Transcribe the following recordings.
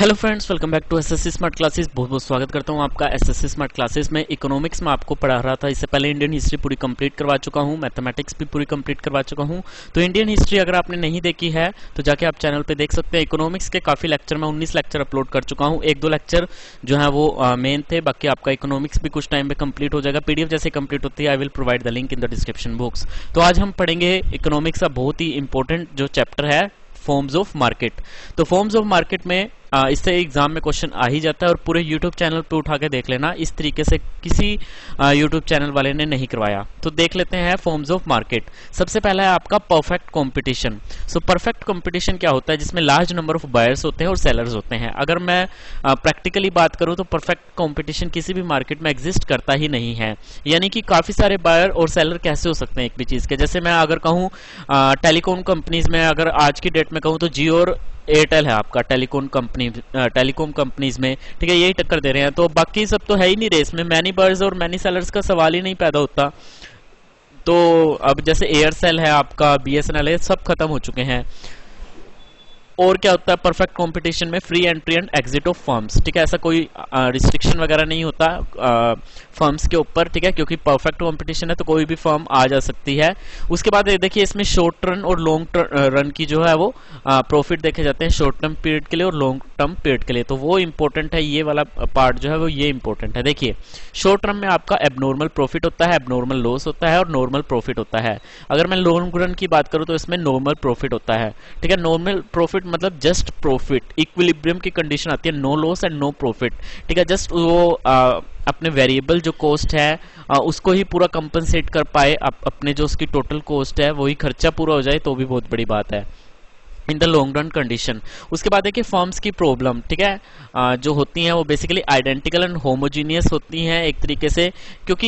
Hello friends, welcome back to SSC smart classes. बहुत बहुत स्वागत करता हूं आपका एसएससी स्मार्ट क्लासेस में। इकोनॉमिक्स में आपको पढ़ा रहा था, इससे पहले इंडियन हिस्ट्री पूरी कंप्लीट करवा चुका हूं, मैथमेटिक्स भी पूरी कंप्लीट करवा चुका हूं। तो इंडियन हिस्ट्री अगर आपने नहीं देखी है तो जाके आप चैनल पे देख सकते हैं। इकोनॉमिक्स के काफी लेक्चर में 19 लेक्चर अपलोड कर चुका हूँ। एक दो लेक्चर जो है वो मेन थे, बाकी आपका इकोनॉमिक्स भी कुछ टाइम में कंप्लीट हो जाएगा। पीडीएफ जैसे कंप्लीट होती है I will provide the link in the description box. तो आज हम पढ़ेंगे इकोनॉमिक्स का बहुत ही इंपॉर्टेंट जो चैप्टर है, फॉर्म्स ऑफ मार्केट। तो फॉर्म्स ऑफ मार्केट में इससे एग्जाम में क्वेश्चन आ ही जाता है और पूरे यूट्यूब चैनल पे उठा के देख लेना, इस तरीके से किसी यूट्यूब चैनल वाले ने नहीं करवाया। तो देख लेते हैं फॉर्म्स ऑफ मार्केट। सबसे पहला है आपका perfect competition. So perfect competition क्या होता है? जिसमें लार्ज नंबर ऑफ बायर्स होते हैं और सेलर्स होते हैं। अगर मैं प्रैक्टिकली बात करूं तो परफेक्ट कंपटीशन किसी भी मार्केट में एग्जिस्ट करता ही नहीं है। यानी कि काफी सारे बायर और सेलर कैसे हो सकते हैं एक भी चीज के? जैसे मैं अगर कहूं टेलीकॉम कंपनीज में, अगर आज की डेट में कहूं तो जियो और एयरटेल है आपका टेलीकॉम कंपनीज में, ठीक है, यही टक्कर दे रहे हैं। तो बाकी सब तो है ही नहीं रेस में, मैनी बायर्स और मैनी सेलर्स का सवाल ही नहीं पैदा होता। तो अब जैसे एयरसेल है आपका, बीएसएनएल है, सब खत्म हो चुके हैं। और क्या होता है परफेक्ट कंपटीशन में? Free entry and exit of firms, ठीक है, ऐसा कोई रिस्ट्रिक्शन वगैरह नहीं होता फर्म्स के ऊपर, ठीक है, क्योंकि परफेक्ट कंपटीशन है तो कोई भी फर्म आ जा सकती है। उसके बाद देखिए इसमें शॉर्ट रन और लॉन्ग रन की जो है वो प्रॉफिट देखे जाते हैं, शॉर्ट टर्म पीरियड के लिए और लॉन्ग टर्म पीरियड के लिए। तो वो इंपॉर्टेंट है, ये वाला पार्ट जो है वो ये इंपॉर्टेंट है। देखिए शॉर्ट टर्म में आपका एबनॉर्मल प्रॉफिट होता है, एबनॉर्मल लॉस होता है और नॉर्मल प्रॉफिट होता है। अगर मैं लॉन्ग रन की बात करूं तो इसमें नॉर्मल प्रॉफिट होता है, ठीक है। नॉर्मल प्रॉफिट मतलब जस्ट प्रॉफिट, इक्विलिब्रियम की कंडीशन आती है, no loss and no profit, ठीक है। जस्ट वो अपने वेरिएबल जो कॉस्ट है उसको ही पूरा कंपनसेट कर पाए, अपने जो उसकी टोटल कॉस्ट है वही खर्चा पूरा हो जाए तो भी बहुत बड़ी बात है इन द लॉन्ग रन कंडीशन। उसके बाद देखिए फर्म्स की प्रॉब्लम, ठीक है, जो होती हैं वो बेसिकली आइडेंटिकल एंड होमोजीनियस होती हैं एक तरीके से, क्योंकि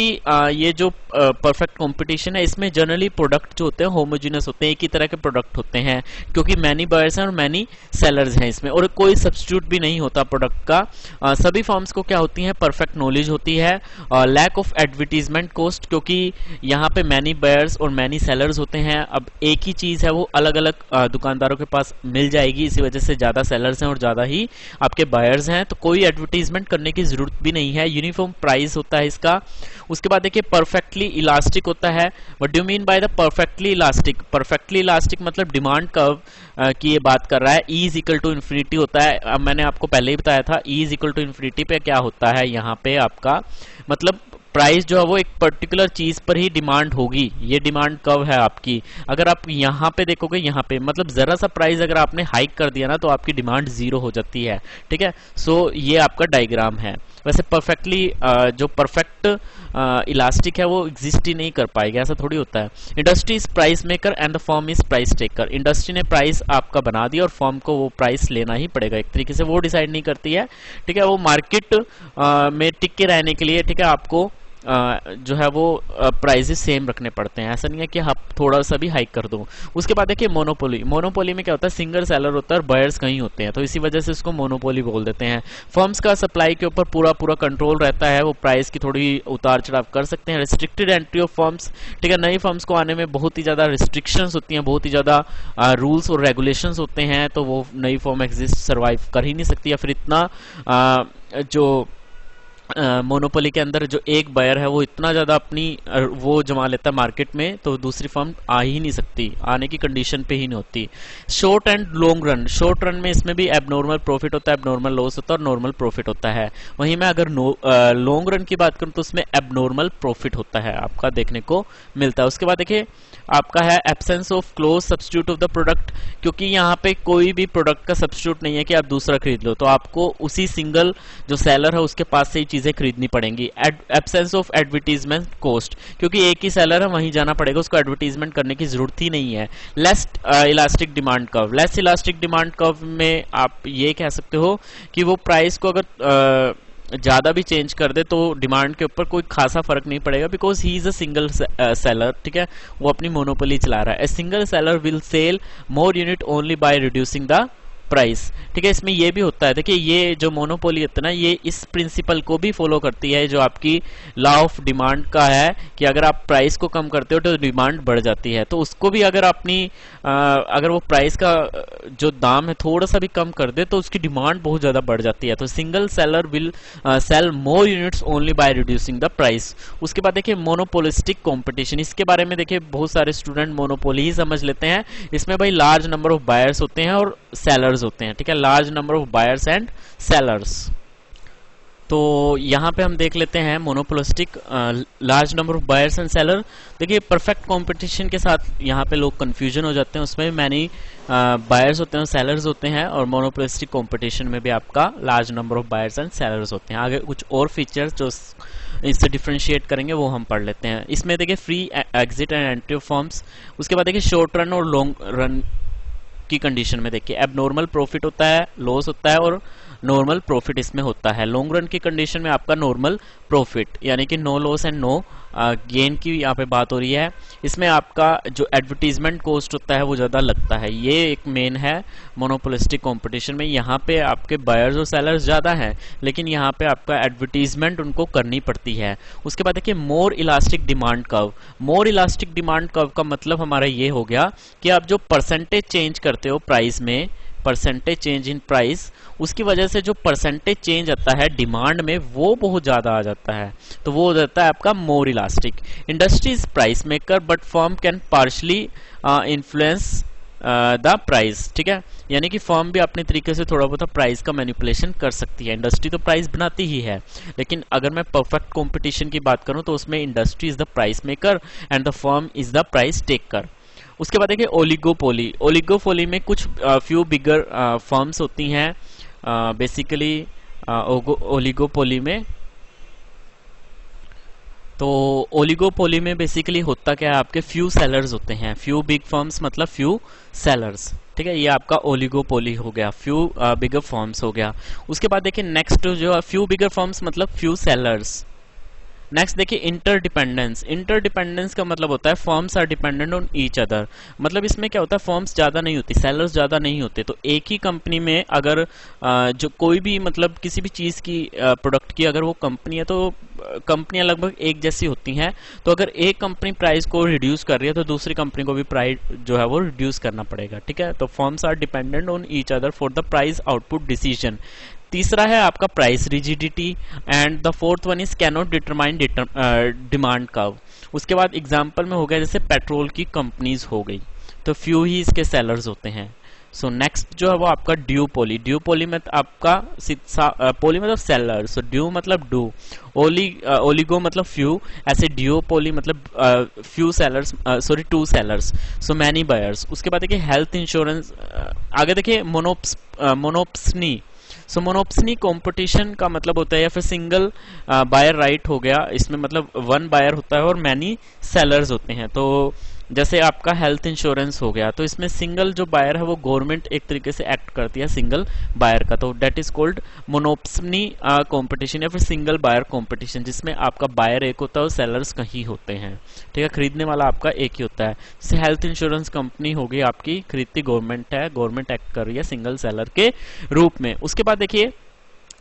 ये जो परफेक्ट कंपटीशन है इसमें जनरली प्रोडक्ट जो होते हैं होमोजीनियस होते हैं, एक ही तरह के प्रोडक्ट होते हैं, क्योंकि मैनी बायर्स हैं और मैनी सेलर्स हैं इसमें, और कोई सब्स्टिट्यूट भी नहीं होता प्रोडक्ट का। सभी फर्म्स को क्या होती है? परफेक्ट नॉलेज होती है, लैक ऑफ एडवर्टीजमेंट कॉस्ट, क्योंकि यहाँ पे मैनी बायर्स और मैनी सेलर्स होते हैं। अब एक ही चीज है वो अलग अलग दुकानदारों पास मिल जाएगी, इसी वजह से ज्यादा सेलर्स हैं और ज्यादा ही आपके बायर्स हैं, तो कोई एडवर्टीजमेंट करने की जरूरत भी नहीं है। यूनिफॉर्म प्राइस होता है इसका। उसके बाद देखिए परफेक्टली इलास्टिक होता है। What do you mean by the perfectly elastic? Perfectly elastic मतलब डिमांड कर्व की ये बात कर रहा है। E is equal to infinity होता है। अब मैंने आपको पहले ही बताया था E is equal to infinity पे क्या होता है, यहाँ पे आपका मतलब प्राइस जो है वो एक पर्टिकुलर चीज पर ही डिमांड होगी, ये डिमांड कर्व है आपकी। अगर आप यहाँ पे देखोगे, यहाँ पे मतलब जरा सा प्राइस अगर आपने हाइक कर दिया ना तो आपकी डिमांड जीरो हो जाती है, ठीक है। सो ये आपका डायग्राम है। वैसे परफेक्टली जो परफेक्ट इलास्टिक है वो एग्जिस्ट ही नहीं कर पाएगा, ऐसा थोड़ी होता है। Industry is price maker and the firm is price taker. Industry ने प्राइस आपका बना दिया और फर्म को वो प्राइस लेना ही पड़ेगा, एक तरीके से वो डिसाइड नहीं करती है, ठीक है। वो मार्केट में टिक के रहने के लिए, ठीक है, आपको जो है वो प्राइसेस सेम रखने पड़ते हैं, ऐसा नहीं है कि आप थोड़ा सा भी हाइक कर दो। उसके बाद देखिए मोनोपोली। मोनोपोली में क्या होता है? सिंगल सेलर होता है और बायर्स कहीं होते हैं, तो इसी वजह से इसको मोनोपोली बोल देते हैं। फर्म्स का सप्लाई के ऊपर पूरा कंट्रोल रहता है, वो प्राइस की थोड़ी उतार चढ़ाव कर सकते हैं। रिस्ट्रिक्टेड एंट्री ऑफ फर्म्स, ठीक है, नई फर्म्स को आने में बहुत ही ज्यादा रिस्ट्रिक्शंस होती हैं, बहुत ही ज्यादा रूल्स और रेगुलेशंस होते हैं, तो वो नई फर्म एग्जिस्ट सर्वाइव कर ही नहीं सकती, या फिर इतना जो मोनोपोली के अंदर जो एक बायर है वो इतना ज्यादा अपनी वो जमा लेता है मार्केट में, तो दूसरी फर्म आ ही नहीं सकती, आने की कंडीशन पे ही नहीं होती। Short and long run. Short run में इसमें भी एबनॉर्मल प्रॉफिट होता है, एबनॉर्मल लॉस होता है और नॉर्मल प्रॉफिट होता है। वहीं मैं अगर लॉन्ग रन की बात करूं तो उसमें एबनॉर्मल प्रॉफिट होता है, आपका देखने को मिलता है। उसके बाद देखिए आपका है absence of close substitute of the product, क्योंकि यहाँ पे कोई भी प्रोडक्ट का सब्स्टिट्यूट नहीं है कि आप दूसरा खरीद लो, तो आपको उसी सिंगल जो सेलर है उसके पास से ही चीजें खरीदनी पड़ेंगी। एब्सेंस ऑफ एडवर्टीजमेंट कॉस्ट, क्योंकि एक ही सेलर है वहीं जाना पड़ेगा, उसको एडवर्टीजमेंट करने की जरूरत ही नहीं है। Less elastic demand curve. Less elastic demand curve में आप ये कह सकते हो कि वो प्राइस को अगर ज्यादा भी चेंज कर दे तो डिमांड के ऊपर कोई खासा फर्क नहीं पड़ेगा, because he is a single seller, ठीक है, वो अपनी मोनोपोली चला रहा है। A single seller will sell more unit only by reducing the price. ठीक है, इसमें ये भी होता है, देखिए ये जो मोनोपोली होता है ना, ये इस प्रिंसिपल को भी फॉलो करती है जो आपकी लॉ ऑफ डिमांड का है कि अगर आप प्राइस को कम करते हो तो डिमांड बढ़ जाती है। तो उसको भी अगर अपनी अगर वो प्राइस का जो दाम है थोड़ा सा भी कम कर दे तो उसकी डिमांड बहुत ज्यादा बढ़ जाती है। तो single seller will sell more units only by reducing the price. उसके बाद देखिए मोनोपोलिस्टिक कंपटीशन, इसके बारे में देखिए बहुत सारे स्टूडेंट मोनोपोली ही समझ लेते हैं। इसमें भाई लार्ज नंबर ऑफ बायर्स होते हैं और सेलर्स होते हैं। ठीक है, large number of buyers and sellers. तो यहाँ पे हम देख लेते हैं monopolistic large number of buyers and seller. देखिए परफेक्ट कंपटीशन के साथ यहाँ पे लोग कंफ्यूजन हो जाते हैं, उसमें मैनी बायर्स होते हैं, सेलर्स होते हैं, और मोनोपोलिस्टिक कंपटीशन में भी आपका large number of buyers and sellers होते हैं। आगे कुछ और फीचर्स जो इससे डिफरेंशिएट करेंगे वो हम पढ़ लेते हैं। इसमें देखिए free exit and entry forms. उसके बाद देखिए शॉर्ट रन और लॉन्ग रन की कंडीशन में देखिए एबनॉर्मल प्रॉफिट होता है, लॉस होता है और नॉर्मल प्रॉफिट इसमें होता है। लॉन्ग रन की कंडीशन में आपका नॉर्मल प्रॉफिट यानी कि no loss and no gain की यहाँ पे बात हो रही है। इसमें आपका जो एडवर्टीजमेंट कॉस्ट होता है वो ज़्यादा लगता है, ये एक मेन है मोनोपोलिस्टिक कंपटीशन में। यहाँ पे आपके बायर्स और सेलर्स ज़्यादा हैं लेकिन यहाँ पे आपका एडवर्टीजमेंट उनको करनी पड़ती है। उसके बाद देखिए मोर इलास्टिक डिमांड कर्व। मोर इलास्टिक डिमांड कर्व का मतलब हमारा ये हो गया कि आप जो परसेंटेज चेंज करते हो प्राइस में, परसेंटेज चेंज इन प्राइस, उसकी वजह से जो परसेंटेज चेंज आता है डिमांड में वो बहुत ज्यादा आ जाता है, तो वो हो जाता है आपका मोर elastic. Industry is price maker but firm can partially influence the price. ठीक है, यानी कि फर्म भी अपने तरीके से थोड़ा बहुत प्राइस का मैनिपुलेशन कर सकती है। इंडस्ट्री तो प्राइस बनाती ही है, लेकिन अगर मैं परफेक्ट कंपटीशन की बात करूं तो उसमें industry is the price maker and the firm is the price taker. उसके बाद देखिए ओलिगोपोली। ओलिगोपोली में कुछ फ्यू बिगर फर्म्स होती हैं बेसिकली ओलिगोपोली में। तो ओलिगोपोली में बेसिकली होता क्या है, आपके फ्यू सेलर्स होते हैं, फ्यू बिग फर्म्स मतलब फ्यू सेलर्स। ठीक है, ये आपका ओलिगोपोली हो गया, फ्यू बिगर फर्म्स हो गया। उसके बाद देखिए नेक्स्ट जो फ्यू बिगर फर्म्स मतलब फ्यू सेलर्स। नेक्स्ट देखिए इंटरडिपेंडेंस। इंटरडिपेंडेंस का मतलब होता है firms are dependent on each other. मतलब इसमें क्या होता है, फर्म्स ज्यादा नहीं होती, सेलर्स ज्यादा नहीं होते, तो एक ही कंपनी में अगर जो कोई भी मतलब किसी भी चीज की प्रोडक्ट की अगर वो कंपनी है तो कंपनियां लगभग एक जैसी होती हैं। तो अगर एक कंपनी प्राइस को रिड्यूस कर रही है तो दूसरी कंपनी को भी प्राइस जो है वो रिड्यूस करना पड़ेगा। ठीक है, तो firms are dependent on each other for the price output decision. तीसरा है आपका price rigidity and the fourth one is cannot determine demand curve. उसके बाद एग्जांपल में हो गया जैसे पेट्रोल की कंपनीज हो गई, तो फ्यू ही इसके सेलर्स होते हैं। सो नेक्स्ट जो है वो आपका ड्यूपोली। ड्यूपोली में आपका पोली मतलब सेलर, सो ड्यू मतलब डू, ओलिगो मतलब फ्यू, ऐसे ड्यूपोली मतलब few sellers, sorry two sellers, so many buyers. उसके बाद देखिए हेल्थ इंश्योरेंस। आगे देखिए मोनोप्सनी। सो मोनोप्सनी कंपटीशन का मतलब होता है या फिर सिंगल बायर राइट हो गया, इसमें मतलब वन बायर होता है और मैनी सेलर्स होते हैं। तो जैसे आपका हेल्थ इंश्योरेंस हो गया, तो इसमें सिंगल जो बायर है वो गवर्नमेंट एक तरीके से एक्ट करती है सिंगल बायर का, तो डेट इज कॉल्ड मोनोप्सनी कंपटीशन या फिर सिंगल बायर कंपटीशन, जिसमें आपका बायर एक होता है और सेलर्स कहीं होते हैं। ठीक है, खरीदने वाला आपका एक ही होता है। जैसे हेल्थ इंश्योरेंस कंपनी होगी आपकी, खरीदती गवर्नमेंट है, गवर्नमेंट एक्ट कर रही है सिंगल सेलर के रूप में। उसके बाद देखिए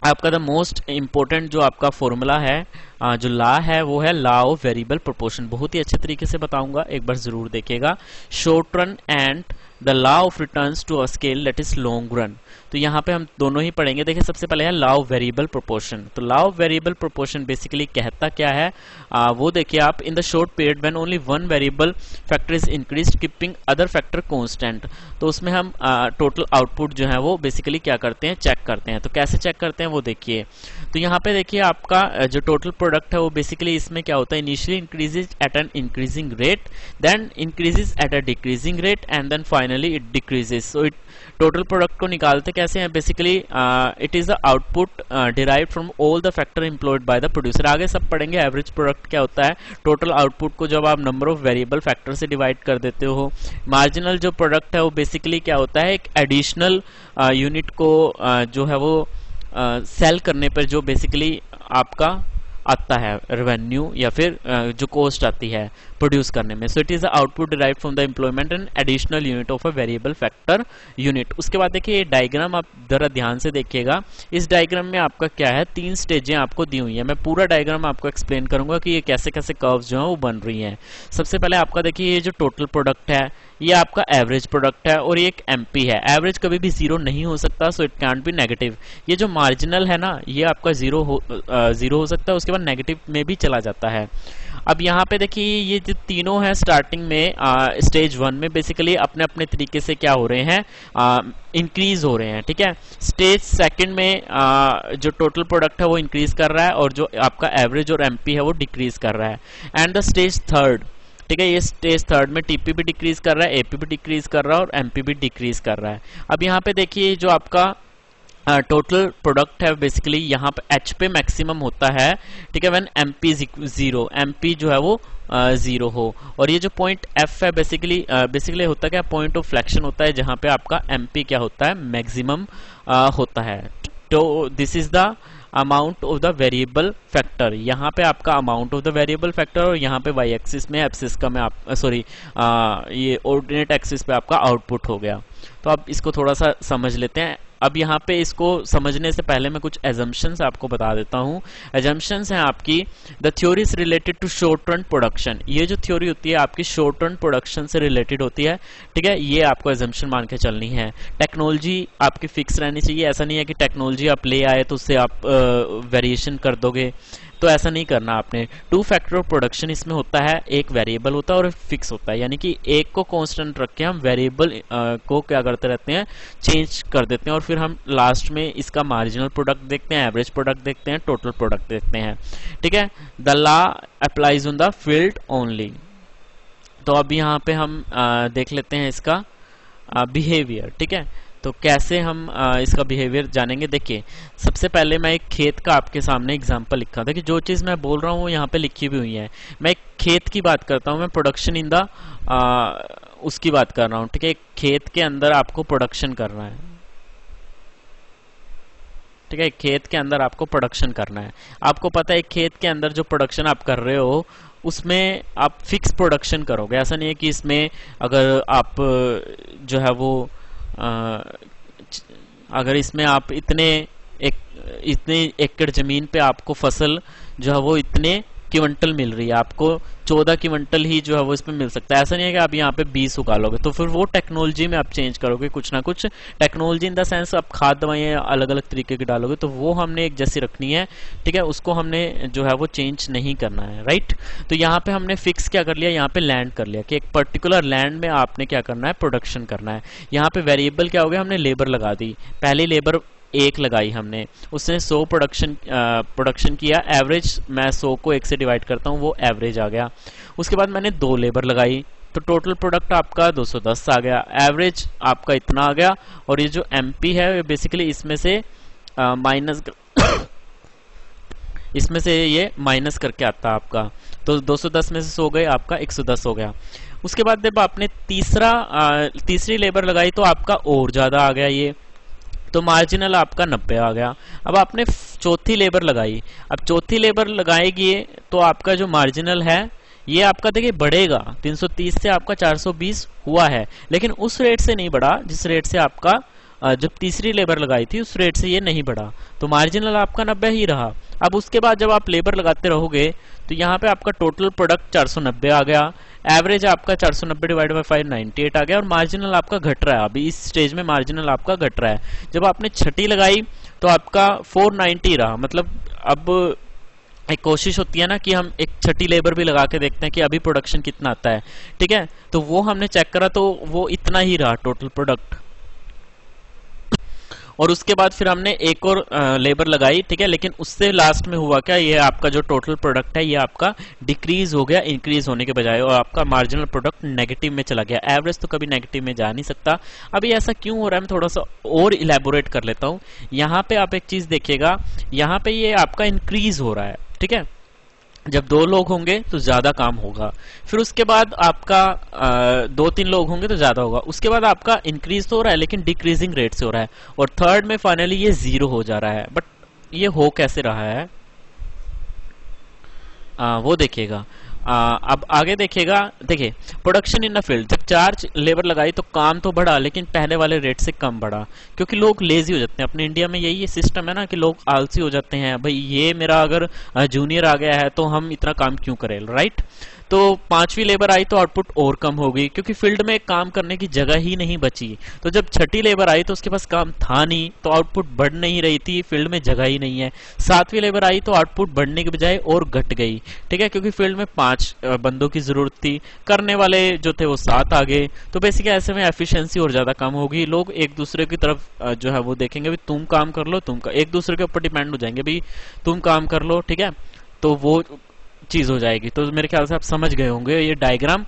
आपका द मोस्ट इंपॉर्टेंट जो आपका फॉर्मूला है, जो लॉ है वो है लॉ ऑफ वेरिएबल प्रोपोर्शन। बहुत ही अच्छे तरीके से बताऊंगा, एक बार जरूर देखिएगा। Short run and the law of returns to a scale that is long run. तो यहाँ पे हम दोनों ही पढ़ेंगे। देखिए सबसे पहले है लॉ ऑफ वेरिएबल प्रोपोर्शन। तो law of variable proportion basically कहता क्या है, वो देखिए आप, इन the short period when only one variable factor is increased keeping other factor constant. तो उसमें हम टोटल आउटपुट जो है वो बेसिकली क्या करते हैं, चेक करते हैं। तो कैसे चेक करते हैं वो देखिए। तो यहाँ पे देखिए आपका जो टोटल प्रोडक्ट है वो बेसिकली इसमें क्या होता है, initially increases at an increasing rate, then increases at a decreasing rate and then finally it decreases. So it total product को निकालते कैसे हैं, basically it is the output derived from all the factor employed by the producer. आगे सब पढ़ेंगे। Average product क्या होता है, टोटल आउटपुट को जब आप नंबर ऑफ वेरिएबल फैक्टर से डिवाइड कर देते हो। मार्जिनल जो प्रोडक्ट है वो बेसिकली क्या होता है, एक एडिशनल यूनिट को जो है वो सेल करने पर जो बेसिकली आपका आता है रेवेन्यू या फिर जो कॉस्ट आती है, प्रोड्यूस करने में। So it is output derived from the employment and additional unit of a variable factor unit. उसके बाद देखिए ये डायग्राम आप जरा ध्यान से देखिएगा। इस डायग्राम में आपका क्या है, 3 स्टेजें आपको दी हुई है। मैं पूरा डायग्राम आपको एक्सप्लेन करूंगा कि ये कैसे कैसे कर्व्स जो है वो बन रही हैं। सबसे पहले आपका देखिए ये जो टोटल प्रोडक्ट है ये आपका एवरेज प्रोडक्ट है और ये एक एमपी है। एवरेज कभी भी जीरो नहीं हो सकता, so it cantt B negative. ये जो मार्जिनल है ना ये आपका जीरो हो सकता है, उसके बाद नेगेटिव में भी चला जाता है। अब यहाँ पे देखिए ये जो तीनों हैं स्टार्टिंग में स्टेज 1 में बेसिकली अपने अपने तरीके से क्या हो रहे हैं, इंक्रीज हो रहे हैं, ठीक है। स्टेज 2 में जो टोटल प्रोडक्ट है वो इंक्रीज कर रहा है और जो आपका एवरेज और एमपी है वो डिक्रीज कर रहा है। एंड द स्टेज 3, ठीक है, ये स्टेज 3 में टीपी भी डिक्रीज कर रहा है, एपी भी डिक्रीज कर रहा है और एमपी भी डिक्रीज कर रहा है। अब यहाँ पे देखिए जो आपका टोटल प्रोडक्ट है बेसिकली यहाँ पे एच पे मैक्सिमम होता है, ठीक है, व्हेन एमपी जीरो, एमपी जो है वो जीरो हो। और ये जो पॉइंट एफ है बेसिकली होता क्या, पॉइंट ऑफ फ्लैक्शन होता है जहाँ पे आपका एमपी क्या होता है, मैक्सिमम होता है। तो this is the amount of the variable factor. यहाँ पे आपका amount of the variable factor और यहाँ पे वाई एक्सिस में एप्सिस का में आप ये ऑर्डिनेट एक्सिस पे आपका आउटपुट हो गया। तो अब इसको थोड़ा सा समझ लेते हैं। अब यहाँ पे इसको समझने से पहले मैं कुछ एजम्पशंस आपको बता देता हूँ। एजम्पशंस हैं आपकी, the theory is related to short run production. ये जो थ्योरी होती है आपकी शॉर्ट रन प्रोडक्शन से रिलेटेड होती है, ठीक है, ये आपको एजम्पशन मान के चलनी है। टेक्नोलॉजी आपकी फिक्स रहनी चाहिए, ऐसा नहीं है कि टेक्नोलॉजी आप ले आए तो उससे आप वेरिएशन कर दोगे, तो ऐसा नहीं करना आपने। 2 फैक्टर ऑफ प्रोडक्शन इसमें होता है, एक वेरिएबल होता है और फिक्स होता है, यानी कि एक को कांस्टेंट रख के हम वेरिएबल को क्या करते रहते हैं, चेंज कर देते हैं और फिर हम लास्ट में इसका मार्जिनल प्रोडक्ट देखते हैं, एवरेज प्रोडक्ट देखते हैं, टोटल प्रोडक्ट देखते हैं, ठीक है। The law applies on the field only. तो अब यहाँ पे हम देख लेते हैं इसका बिहेवियर, ठीक है। तो कैसे हम इसका बिहेवियर जानेंगे, देखिए सबसे पहले मैं एक खेत का आपके सामने एग्जांपल लिखा था कि जो चीज़ मैं बोल रहा हूँ यहाँ पे लिखी भी हुई है। मैं एक खेत की बात करता हूँ, मैं प्रोडक्शन इन द उसकी बात कर रहा हूँ, ठीक है। एक खेत के अंदर आपको प्रोडक्शन करना है, ठीक है, खेत के अंदर आपको प्रोडक्शन करना है। आपको पता है खेत के अंदर जो प्रोडक्शन आप कर रहे हो उसमें आप फिक्स प्रोडक्शन करोगे, ऐसा नहीं है कि इसमें अगर आप जो है वो अगर इसमें आप इतने एकड़ जमीन पे आपको फसल जो है वो इतने क्विंटल मिल रही है, आपको 14 क्विंटल ही जो है वो इसमें मिल सकता है, ऐसा नहीं है कि आप यहाँ पे 20 उगा लोगे। तो फिर वो टेक्नोलॉजी में आप चेंज करोगे, कुछ ना कुछ टेक्नोलॉजी इन द सेंस आप खाद दवाइयाँ अलग अलग तरीके की डालोगे, तो वो हमने एक जैसी रखनी है, ठीक है, उसको हमने जो है वो चेंज नहीं करना है, राइट। तो यहाँ पे हमने फिक्स क्या कर लिया, यहाँ पे लैंड कर लिया कि एक पर्टिकुलर लैंड में आपने क्या करना है, प्रोडक्शन करना है। यहाँ पे वेरिएबल क्या हो गया, हमने लेबर लगा दी, पहली लेबर 1 लगाई हमने, उसने 100 प्रोडक्शन किया, एवरेज मैं 100 को 1 से डिवाइड करता हूँ, वो एवरेज आ गया। उसके बाद मैंने 2 लेबर लगाई तो टोटल प्रोडक्ट आपका 210 आ गया, एवरेज आपका इतना आ गया। और ये जो एमपी है बेसिकली इसमें से माइनस इसमें से ये माइनस करके आता है आपका, तो 210 में से 100 गए, आपका 110 हो गया। उसके बाद जब आपने तीसरी लेबर लगाई तो आपका और ज्यादा आ गया, ये तो मार्जिनल आपका 90 आ गया। अब आपने चौथी लेबर लगाई, अब चौथी लेबर लगाएगी तो आपका जो मार्जिनल है ये आपका देखिए बढ़ेगा, 330 से आपका 420 हुआ है, लेकिन उस रेट से नहीं बढ़ा जिस रेट से आपका जब तीसरी लेबर लगाई थी उस रेट से ये नहीं बढ़ा, तो मार्जिनल आपका 90 ही रहा। अब उसके बाद जब आप लेबर लगाते रहोगे तो यहाँ पे आपका टोटल प्रोडक्ट 490 आ गया, एवरेज आपका 490 डिवाइड बाई 5 98 आ गया और मार्जिनल आपका घट रहा है। अभी इस स्टेज में मार्जिनल आपका घट रहा है। जब आपने छठी लगाई तो आपका 490 रहा, मतलब अब एक कोशिश होती है ना कि हम एक छठी लेबर भी लगा के देखते हैं कि अभी प्रोडक्शन कितना आता है, ठीक है, तो वो हमने चेक करा तो वो इतना ही रहा टोटल प्रोडक्ट। और उसके बाद फिर हमने एक और लेबर लगाई, ठीक है, लेकिन उससे लास्ट में हुआ क्या, ये आपका जो टोटल प्रोडक्ट है ये आपका डिक्रीज हो गया इंक्रीज होने के बजाय, और आपका मार्जिनल प्रोडक्ट नेगेटिव में चला गया। एवरेज तो कभी नेगेटिव में जा नहीं सकता। अभी ऐसा क्यों हो रहा है मैं थोड़ा सा और इलेबोरेट कर लेता हूँ। यहाँ पे आप एक चीज देखिएगा, यहाँ पे ये आपका इंक्रीज हो रहा है, ठीक है, जब 2 लोग होंगे तो ज्यादा काम होगा, फिर उसके बाद आपका 2-3 लोग होंगे तो ज्यादा होगा, उसके बाद आपका इंक्रीज तो हो रहा है लेकिन डिक्रीजिंग रेट से हो रहा है, और थर्ड में फाइनली ये 0 हो जा रहा है। बट ये हो कैसे रहा है वो देखिएगा, अब आगे देखिएगा, देखिए प्रोडक्शन इन द फील्ड, जब 4 लेबर लगाई तो काम तो बढ़ा लेकिन पहले वाले रेट से कम बढ़ा, क्योंकि लोग लेजी हो जाते हैं। अपने इंडिया में यही सिस्टम है ना कि लोग आलसी हो जाते हैं, भाई ये मेरा अगर जूनियर आ गया है तो हम इतना काम क्यों करें, राइट। तो 5वीं लेबर आई तो आउटपुट और कम हो गई, क्योंकि फील्ड में काम करने की जगह ही नहीं बची। तो जब 6ठी लेबर आई तो उसके पास काम था नहीं, तो आउटपुट बढ़ नहीं रही थी, फील्ड में जगह ही नहीं है। 7वीं लेबर आई तो आउटपुट बढ़ने के बजाय और घट गई, ठीक है, क्योंकि फील्ड में 5 बंदों की जरूरत थी, करने वाले जो थे वो 7 आ गए। तो बेसिकली ऐसे में एफिशिएंसी और ज्यादा कम होगी, लोग एक दूसरे की तरफ जो है वो देखेंगे भी तुम काम कर लो, एक दूसरे के ऊपर डिपेंड हो जाएंगे भी तुम काम कर लो, ठीक है। तो वो चीज हो जाएगी। तो मेरे ख्याल से आप समझ गए होंगे ये डायग्राम,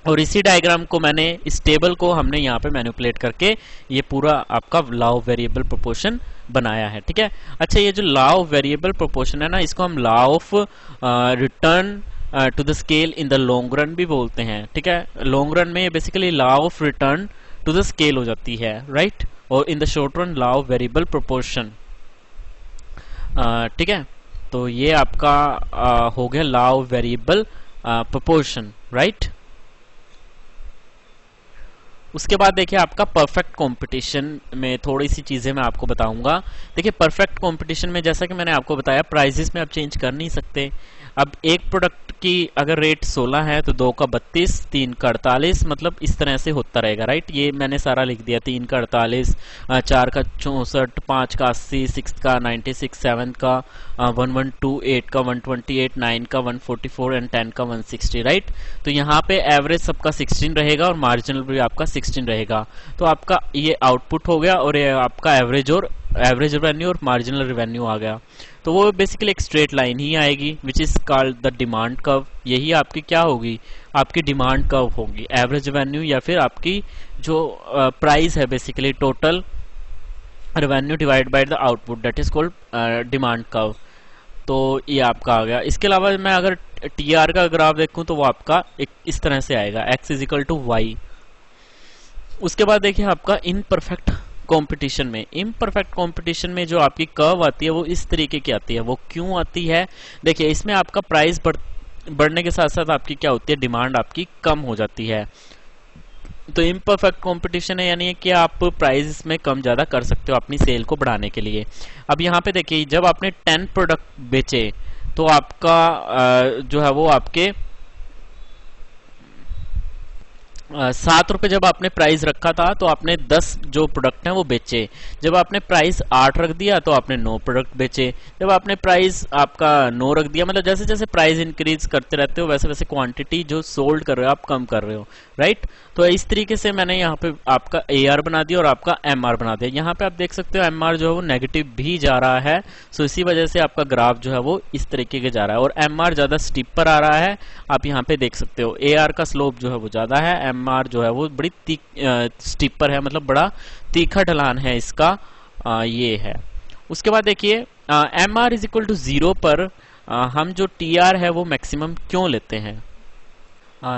और इसी डायग्राम को मैंने, इस टेबल को हमने यहाँ पे मैनिपुलेट करके ये पूरा आपका लॉ ऑफ वेरिएबल प्रोपोर्शन बनाया है, ठीक है। अच्छा, ये जो लॉ ऑफ वेरिएबल प्रोपोर्शन है ना, इसको हम law of return to the scale in the long run भी बोलते हैं, ठीक है। लॉन्ग रन में ये basically law of return to the scale हो जाती है, राइट। और in the short run law of variable proportion, ठीक है। तो ये आपका हो गया law of variable proportion, right. उसके बाद देखिए आपका परफेक्ट कंपटीशन में थोड़ी सी चीजें मैं आपको बताऊंगा। देखिए परफेक्ट कंपटीशन में जैसा कि मैंने आपको बताया, प्राइसेस में आप चेंज कर नहीं सकते। अब एक प्रोडक्ट की अगर रेट 16 है तो 2 का 32, 3 का 48, मतलब इस तरह से होता रहेगा, राइट। ये मैंने सारा लिख दिया, 3 का 48, 4 का 64, 5 का 80, 6 का 96, 7 का 112, 8 का 128, 9 का 144 एंड 10 का 160, राइट। तो यहाँ पे एवरेज सबका 16 रहेगा और मार्जिनल भी आपका 16 रहेगा। तो आपका ये आउटपुट हो गया और ये आपका एवरेज रेवेन्यू और मार्जिनल रेवेन्यू आ गया। तो वो बेसिकली एक स्ट्रेट लाइन ही आएगी which is called the demand curve. यही आपकी क्या होगी, आपकी डिमांड कर्व होगी, एवरेज रेवेन्यू या फिर आपकी जो प्राइस है basically total revenue divide by the output, that is called demand curve. तो ये आपका आ गया। इसके अलावा मैं अगर टीआर का ग्राफ देखूं तो वो आपका एक इस तरह से आएगा, x is equal to Y. उसके बाद देखिए आपका इनपरफेक्ट कंपटीशन में, इम्परफेक्ट कंपटीशन में जो आपकी कर्व आती है वो इस तरीके की आती है। वो क्यों आती है, देखिए इसमें आपका प्राइस बढ़ने के साथ साथ आपकी क्या होती है, डिमांड आपकी कम हो जाती है। तो इम्परफेक्ट कंपटीशन है यानी कि आप प्राइस में कम ज्यादा कर सकते हो अपनी सेल को बढ़ाने के लिए। अब यहाँ पे देखिए जब आपने 10 प्रोडक्ट बेचे तो आपका जो है वो आपके 7 रुपए जब आपने प्राइस रखा था तो आपने 10 जो प्रोडक्ट हैं वो बेचे। जब आपने प्राइस 8 रख दिया तो आपने 9 प्रोडक्ट बेचे। जब आपने प्राइस आपका 9 रख दिया, मतलब जैसे जैसे प्राइस इंक्रीज करते रहते हो वैसे वैसे क्वांटिटी जो सोल्ड कर रहे हो आप कम कर रहे हो, राइट। तो इस तरीके से मैंने यहाँ पे आपका AR बना दिया और आपका MR बना दिया। यहाँ पे आप देख सकते हो MR जो है वो नेगेटिव भी जा रहा है, सो इसी वजह से आपका ग्राफ जो है वो इस तरीके के जा रहा है और MR ज्यादा स्टीपर आ रहा है, आप यहाँ पे देख सकते हो। AR का स्लोप जो है वो ज्यादा है, MR जो है वो बड़ी स्टीपर है, मतलब बड़ा तीखा ढलान है इसका, ये है। उसके बाद देखिए MR इज इक्वल टू 0 पर हम जो TR है वो मैक्सिमम क्यों लेते हैं।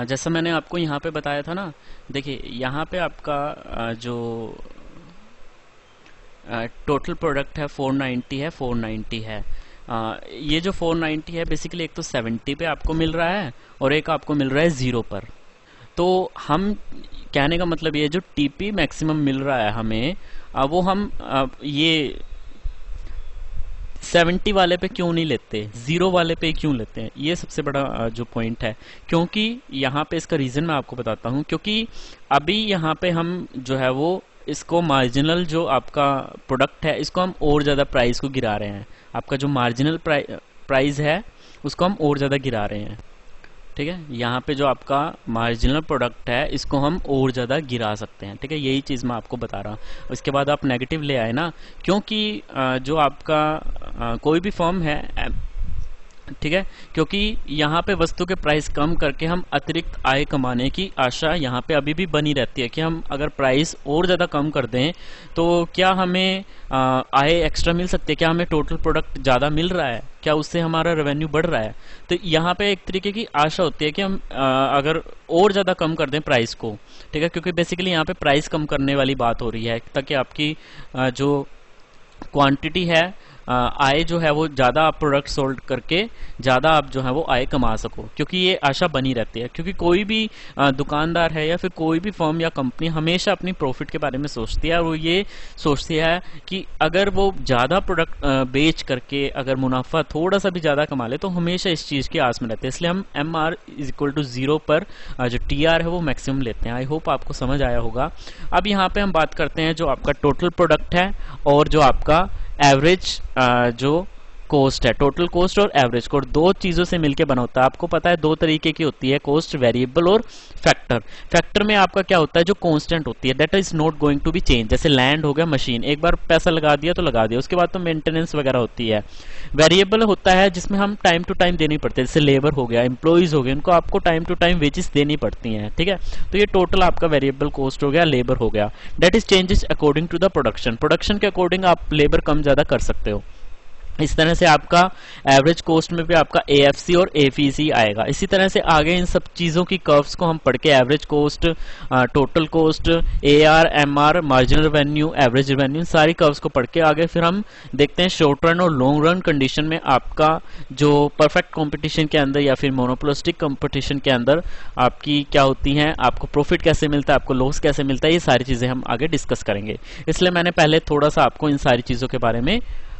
जैसा मैंने आपको यहाँ पे बताया था ना, देखिए यहाँ पे आपका जो टोटल प्रोडक्ट है 490 है, 490 है। ये जो 490 है बेसिकली एक तो 70 पे आपको मिल रहा है और एक आपको मिल रहा है 0 पर। तो हम कहने का मतलब ये जो TP मैक्सिमम मिल रहा है हमें, वो हम ये 70 वाले पे क्यों नहीं लेते, 0 वाले पे क्यों लेते हैं, ये सबसे बड़ा जो पॉइंट है। क्योंकि यहाँ पे इसका रीजन मैं आपको बताता हूँ, क्योंकि अभी यहाँ पे हम जो है वो इसको मार्जिनल जो आपका प्रोडक्ट है इसको हम और ज्यादा प्राइस को गिरा रहे हैं। आपका जो मार्जिनल प्राइस है उसको हम और ज्यादा गिरा रहे हैं, ठीक है। यहाँ पे जो आपका मार्जिनल प्रोडक्ट है इसको हम और ज्यादा गिरा सकते हैं, ठीक है। यही चीज मैं आपको बता रहा हूँ। उसके बाद आप नेगेटिव ले आए ना, क्योंकि जो आपका कोई भी फर्म है, ठीक है, क्योंकि यहाँ पे वस्तु के प्राइस कम करके हम अतिरिक्त आय कमाने की आशा यहाँ पे अभी भी बनी रहती है कि हम अगर प्राइस और ज्यादा कम कर दें तो क्या हमें आय एक्स्ट्रा मिल सकती है, क्या हमें टोटल प्रोडक्ट ज्यादा मिल रहा है, क्या उससे हमारा रेवेन्यू बढ़ रहा है। तो यहाँ पे एक तरीके की आशा होती है कि हम अगर और ज्यादा कम कर दें प्राइस को, ठीक है, क्योंकि बेसिकली यहाँ पे प्राइस कम करने वाली बात हो रही है ताकि आपकी जो क्वांटिटी है आय जो है वो ज़्यादा आप प्रोडक्ट सोल्ड करके ज़्यादा आप जो है वो आय कमा सको, क्योंकि ये आशा बनी रहती है। क्योंकि कोई भी दुकानदार है या फिर कोई भी फर्म या कंपनी हमेशा अपनी प्रॉफिट के बारे में सोचती है, और वो ये सोचती है कि अगर वो ज़्यादा प्रोडक्ट बेच करके अगर मुनाफा थोड़ा सा भी ज़्यादा कमा ले तो हमेशा इस चीज़ की आस में रहते हैं। इसलिए हम MR=0 पर जो TR है वो मैक्सिमम लेते हैं। आई होप आपको समझ आया होगा। अब यहाँ पे हम बात करते हैं जो आपका टोटल प्रोडक्ट है और जो आपका एवरेज जो कॉस्ट है। टोटल कॉस्ट और एवरेज कॉस्ट दो चीजों से मिलकर बना होता है। आपको पता है दो तरीके की होती है कॉस्ट, वेरिएबल और फैक्टर। फैक्टर में आपका क्या होता है, जो कांस्टेंट होती है, that is not going to be change. जैसे लैंड हो गया, मशीन, एक बार पैसा लगा दिया तो लगा दिया, उसके बाद तो मेंटेनेंस वगैरह होती है। वेरिएबल होता है जिसमें हम टाइम टू टाइम देनी पड़ती है, जैसे लेबर हो गया, एम्प्लॉइज हो गए, उनको आपको टाइम टू टाइम वेजेस देनी पड़ती हैं, ठीक है। तो ये टोटल आपका वेरिएबल कॉस्ट हो गया, लेबर हो गया। That is changes according to the production. Production के अकॉर्डिंग आप लेबर कम ज्यादा कर सकते हो। इस तरह से आपका एवरेज कॉस्ट में भी आपका AFC और AFC आएगा। इसी तरह से आगे इन सब चीज़ों की कर्व्स को हम पढ़ के average cost, total cost, AR, MR, marginal revenue, average revenue, सारी कर्व्स को पढ़ के आगे फिर हम देखते हैं शॉर्ट रन और लॉन्ग रन कंडीशन में आपका जो परफेक्ट कंपटीशन के अंदर या फिर मोनोपोलिस्टिक कंपटीशन के अंदर आपकी क्या होती हैं, आपको प्रॉफिट कैसे मिलता है, आपको लॉस कैसे मिलता है, ये सारी चीज़ें हम आगे डिस्कस करेंगे। इसलिए मैंने पहले थोड़ा सा आपको इन सारी चीज़ों के बारे में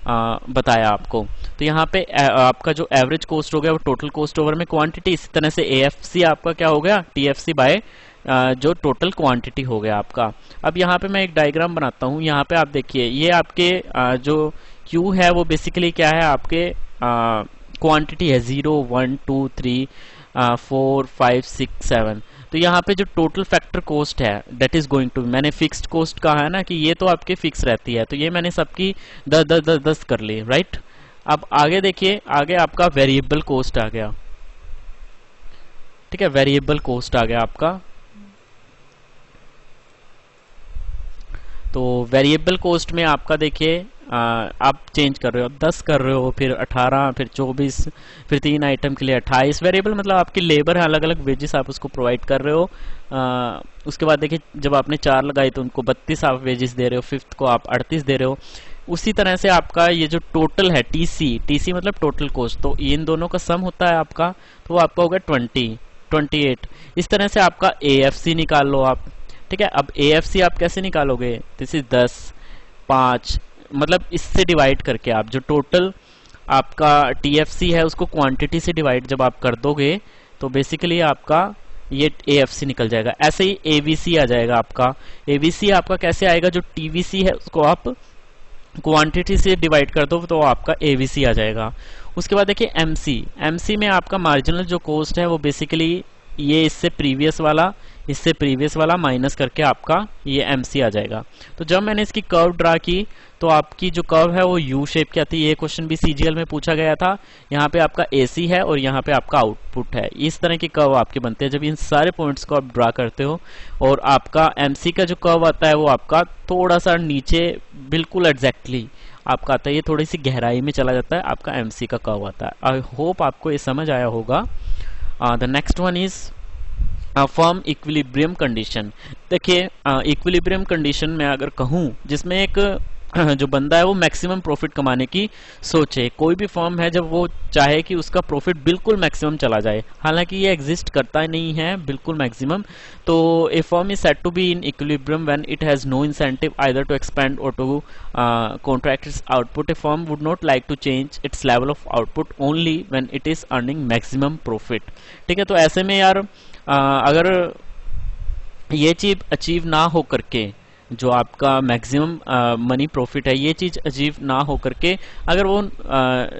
बताया आपको। तो यहाँ पे आपका जो एवरेज कॉस्ट हो गया वो टोटल कॉस्ट ओवर में क्वांटिटी, इसी तरह से AFC आपका क्या हो गया, TFC बाय जो टोटल क्वांटिटी हो गया आपका। अब यहाँ पे मैं एक डायग्राम बनाता हूँ। यहाँ पे आप देखिए ये आपके जो Q है वो बेसिकली क्या है, आपके क्वांटिटी है 0 1 2 3 4 5 6 7। तो यहाँ पे जो टोटल फैक्टर कॉस्ट है दैट इज गोइंग टू, मैंने फिक्स्ड कॉस्ट कहा है ना कि ये तो आपके फिक्स रहती है, तो ये मैंने सबकी 10 कर ली, राइट। अब आगे देखिए, आगे आपका वेरिएबल कॉस्ट आ गया, ठीक है, वेरिएबल कॉस्ट आ गया आपका। तो वेरिएबल कॉस्ट में आपका देखिए आप चेंज कर रहे हो, 10 कर रहे हो, फिर 18, फिर 24, फिर 3 आइटम के लिए 28। वेरिएबल मतलब आपकी लेबर है, अलग अलग वेजेस आप उसको प्रोवाइड कर रहे हो। उसके बाद देखिए जब आपने 4 लगाई तो उनको 32 आप वेजेस दे रहे हो, फिफ्थ को आप 38 दे रहे हो। उसी तरह से आपका ये जो टोटल है TC मतलब टोटल कॉस्ट, तो इन दोनों का सम होता है आपका, तो वो आपका होगा 28। इस तरह से आपका AFC निकाल लो आप, ठीक है। अब AFC आप कैसे निकालोगे, दिस इज 10 5, मतलब इससे डिवाइड करके आप जो टोटल आपका TFC है उसको क्वांटिटी से डिवाइड जब आप कर दोगे तो बेसिकली आपका ये AFC निकल जाएगा। ऐसे ही AVC आ जाएगा आपका। AVC आपका कैसे आएगा, जो TVC है उसको आप क्वांटिटी से डिवाइड कर दो तो आपका AVC आ जाएगा। उसके बाद देखिए MC में आपका मार्जिनल जो कॉस्ट है वो बेसिकली ये इससे प्रीवियस वाला माइनस करके आपका ये MC आ जाएगा। तो जब मैंने इसकी कर्व ड्रा की तो आपकी जो कर्व है वो U शेप की आती है। ये क्वेश्चन भी CGL में पूछा गया था। यहाँ पे आपका AC है और यहाँ पे आपका आउटपुट है। इस तरह की कर्व आपके बनते हैं जब इन सारे पॉइंट्स को आप ड्रा करते हो। और आपका MC का जो कर्व आता है वो आपका थोड़ा सा नीचे बिल्कुल एग्जैक्टली आपका आता है, ये थोड़ी सी गहराई में चला जाता है, आपका MC का कर्व आता है। आई होप आपको ये समझ आया होगा। The next one is firm equilibrium condition. देखिए इक्विलिब्रियम कंडीशन में अगर कहूँ जिसमें एक जो बंदा है वो मैक्सिमम प्रॉफिट कमाने की सोचे, कोई भी फर्म है जब वो चाहे कि उसका प्रॉफिट बिल्कुल मैक्सिमम चला जाए, हालांकि ये एग्जिस्ट करता नहीं है बिल्कुल मैक्सिमम। तो a firm is said to be in equilibrium when it has no incentive either to expand और to contract its output. A firm would not like to change its level of output only when it is earning maximum profit. ठीक है, तो ऐसे में यार अगर ये चीज अचीव ना हो करके, जो आपका मैक्सिमम मनी प्रॉफिट है, ये चीज अचीव ना हो करके अगर वो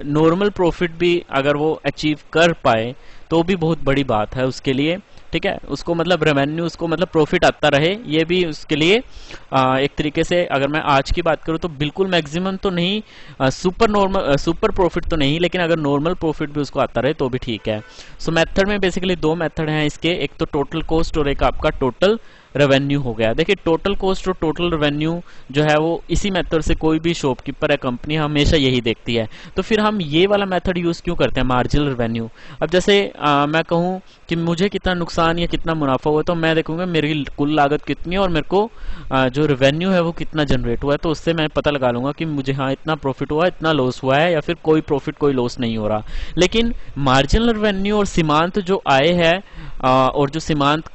नॉर्मल प्रॉफिट भी अगर वो अचीव कर पाए तो भी बहुत बड़ी बात है उसके लिए। ठीक है, उसको मतलब रेवेन्यू, उसको मतलब प्रॉफिट आता रहे, ये भी उसके लिए एक तरीके से अगर मैं आज की बात करूँ तो बिल्कुल मैक्सिमम तो नहीं, सुपर प्रॉफिट तो नहीं, लेकिन अगर नॉर्मल प्रॉफिट भी उसको आता रहे तो भी ठीक है। सो मेथड में बेसिकली दो मेथड हैं इसके, एक तो टोटल कॉस्ट और एक आपका टोटल रेवेन्यू हो गया। देखिए टोटल कॉस्ट और टोटल रेवेन्यू जो है वो इसी मेथड से कोई भी शॉपकीपर है, कंपनी हमेशा यही देखती है। तो फिर हम ये वाला मेथड यूज क्यों करते हैं, मार्जिनल रेवेन्यू। अब जैसे मैं कहूँ कि मुझे कितना नुकसान या कितना मुनाफा हुआ, तो मैं देखूंगा मेरी कुल लागत कितनी है और मेरे को जो रेवेन्यू है वो कितना जनरेट हुआ है, तो उससे मैं पता लगा लूंगा कि मुझे हाँ इतना प्रॉफिट हुआ, इतना लॉस हुआ है, या फिर कोई प्रॉफिट कोई लॉस नहीं हो रहा। लेकिन मार्जिनल रेवेन्यू और सीमांत जो आय है और जो सीमांत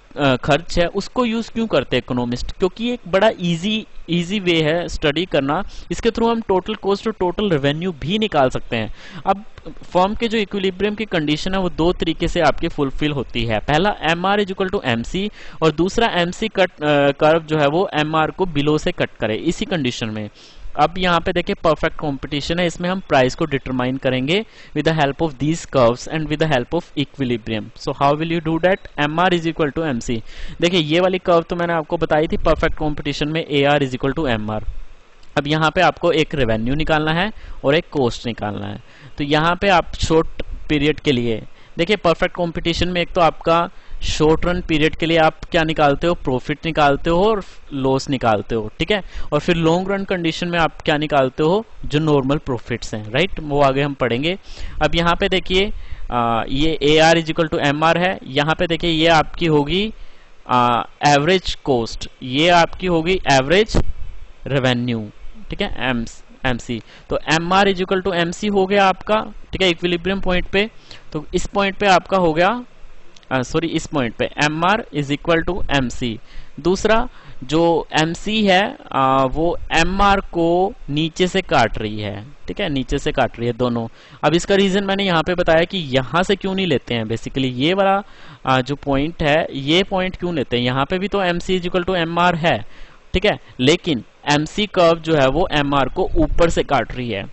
खर्च है उसको यूज क्यों करते हैं इकोनॉमिस्ट, क्योंकि एक बड़ा इजी वे है स्टडी करना। इसके थ्रू हम टोटल कॉस्ट और टोटल रेवेन्यू भी निकाल सकते हैं। अब फर्म के जो इक्विलिब्रियम की कंडीशन है वो दो तरीके से आपके फुलफिल होती है। पहला MR is equal to MC और दूसरा MC कट कर्व जो है वो MR को बिलो से कट करे, इसी कंडीशन में। अब यहाँ पे देखिए परफेक्ट कंपटीशन है, इसमें हम प्राइस को डिटरमाइन करेंगे with the help of these curves and with the help of equilibrium. So how will you do that, MR is equal to MC। देखिए ये वाली कर्व तो मैंने आपको बताई थी परफेक्ट कंपटीशन में, AR is equal to MR। अब यहाँ पे आपको एक रेवेन्यू निकालना है और एक कॉस्ट निकालना है। तो यहाँ पे आप शॉर्ट पीरियड के लिए देखिए परफेक्ट कंपटीशन में एक तो आपका शॉर्ट रन पीरियड के लिए आप क्या निकालते हो, प्रॉफिट निकालते हो और लॉस निकालते हो, ठीक है। और फिर लॉन्ग रन कंडीशन में आप क्या निकालते हो, जो नॉर्मल प्रॉफिट्स हैं, राइट, वो आगे हम पढ़ेंगे। अब यहाँ पे देखिए ये AR is equal to MR है। यहाँ पे देखिए ये आपकी होगी एवरेज कॉस्ट, ये आपकी होगी एवरेज रेवेन्यू, ठीक है, MC। तो MR is equal to MC हो गया आपका, ठीक है, इक्विलिब्रियम पॉइंट पे। तो इस पॉइंट पे आपका हो गया सॉरी इस पॉइंट पे MR is equal to MC। दूसरा जो MC है वो MR को नीचे से काट रही है, ठीक है, नीचे से काट रही है दोनों। अब इसका रीजन मैंने यहाँ पे बताया कि यहाँ से क्यों नहीं लेते हैं, बेसिकली ये वाला जो पॉइंट है ये पॉइंट क्यों लेते हैं, यहाँ पे भी तो MC is equal to MR है, ठीक है, लेकिन MC कर्व जो है वो MR को ऊपर से काट रही है,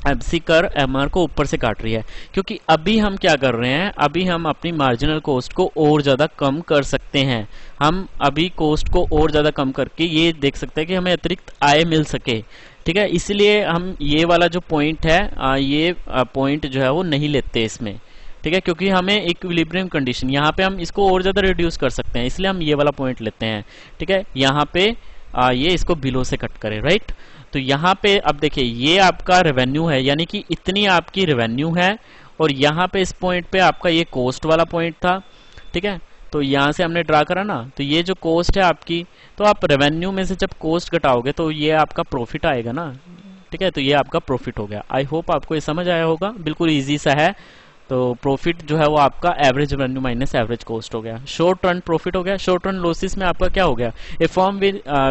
MC कर्व MR को ऊपर से काट रही है। क्योंकि अभी हम क्या कर रहे हैं, अभी हम अपनी मार्जिनल कॉस्ट को और ज्यादा कम कर सकते हैं। हम अभी कॉस्ट को और ज्यादा कम करके ये देख सकते हैं कि हमें अतिरिक्त आय मिल सके, ठीक है, इसलिए हम ये वाला जो पॉइंट है ये पॉइंट जो है वो नहीं लेते इसमें, ठीक है, क्योंकि हमें इक्विलिब्रियम कंडीशन यहाँ पे हम इसको और ज्यादा रिड्यूस कर सकते हैं, इसलिए हम ये वाला पॉइंट लेते हैं, ठीक है। यहाँ पे ये इसको बिलो से कट करे, राइट। तो यहाँ पे अब देखिए ये आपका रेवेन्यू है, यानी कि इतनी आपकी रेवेन्यू है, और यहाँ पे इस पॉइंट पे आपका ये कॉस्ट वाला पॉइंट था, ठीक है। तो यहाँ से हमने ड्रा करा ना, तो ये जो कॉस्ट है आपकी, तो आप रेवेन्यू में से जब कॉस्ट घटाओगे तो ये आपका प्रॉफिट आएगा ना, ठीक है, तो ये आपका प्रॉफिट हो गया। आई होप आपको ये समझ आया होगा, बिल्कुल ईजी सा है। तो प्रॉफिट जो है वो आपका average revenue minus average cost हो गया। शॉर्ट रन प्रॉफिट हो गया। शॉर्ट रन लॉसेस में आपका क्या हो गया, ए फर्म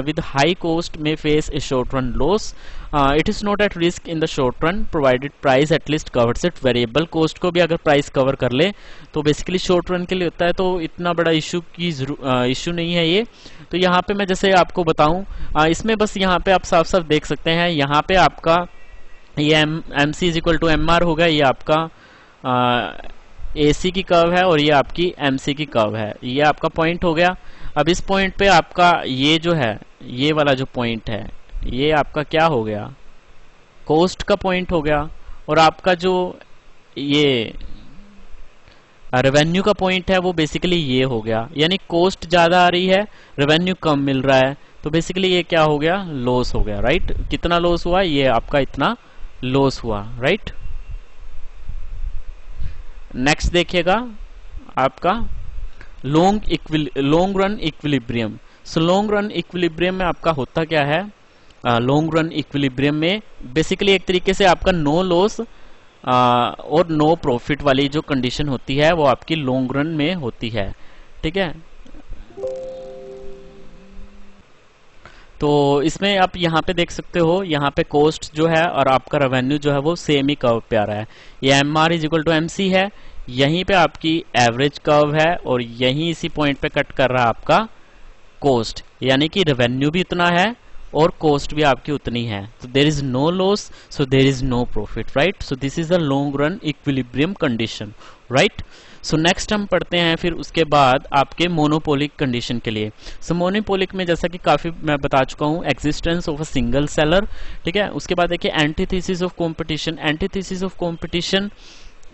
विद हाई कॉस्ट में face A short run loss, it is not at risk in the short run provided price at least covers it. Variable cost को भी अगर प्राइस कवर कर ले तो बेसिकली शॉर्ट रन के लिए होता है, तो इतना बड़ा इशू नहीं है ये। तो यहाँ पे मैं जैसे आपको बताऊं, इसमें बस यहाँ पे आप साफ साफ देख सकते हैं, यहाँ पे आपका ये MC is equal to MR होगा, ये आपका AC की कर्व है और ये आपकी MC की कर्व है, ये आपका पॉइंट हो गया। अब इस पॉइंट पे आपका ये जो है, ये वाला जो पॉइंट है, ये आपका क्या हो गया, कॉस्ट का पॉइंट हो गया, और आपका जो ये रेवेन्यू का पॉइंट है वो बेसिकली ये हो गया, यानी कॉस्ट ज्यादा आ रही है, रेवेन्यू कम मिल रहा है, तो बेसिकली ये क्या हो गया, लॉस हो गया, राइट। कितना लॉस हुआ, ये आपका इतना लॉस हुआ, राइट। नेक्स्ट देखिएगा आपका long run equilibrium. So long run equilibrium में आपका होता क्या है, लॉन्ग रन इक्विलिब्रियम में बेसिकली एक तरीके से आपका नो लॉस और नो प्रॉफिट वाली जो कंडीशन होती है वो आपकी लॉन्ग रन में होती है, ठीक है। तो इसमें आप यहाँ पे देख सकते हो, यहाँ पे कॉस्ट जो है और आपका रेवेन्यू जो है वो सेम ही कर्व पे आ रहा है। ये MR is equal to MC है, यहीं पे आपकी एवरेज कर्व है, और यहीं इसी पॉइंट पे कट कर रहा है आपका कॉस्ट, यानी कि रेवेन्यू भी उतना है और कॉस्ट भी आपकी उतनी है। तो there is no loss, so there is no profit, right. So this is a long run equilibrium condition, right. So next हम पढ़ते हैं फिर उसके बाद आपके मोनोपोलिक कंडीशन के लिए। सो मोनोपोलिक में जैसा कि काफी मैं बता चुका हूं, existence of a single seller, ठीक है। उसके बाद देखिए antithesis of competition. Antithesis of competition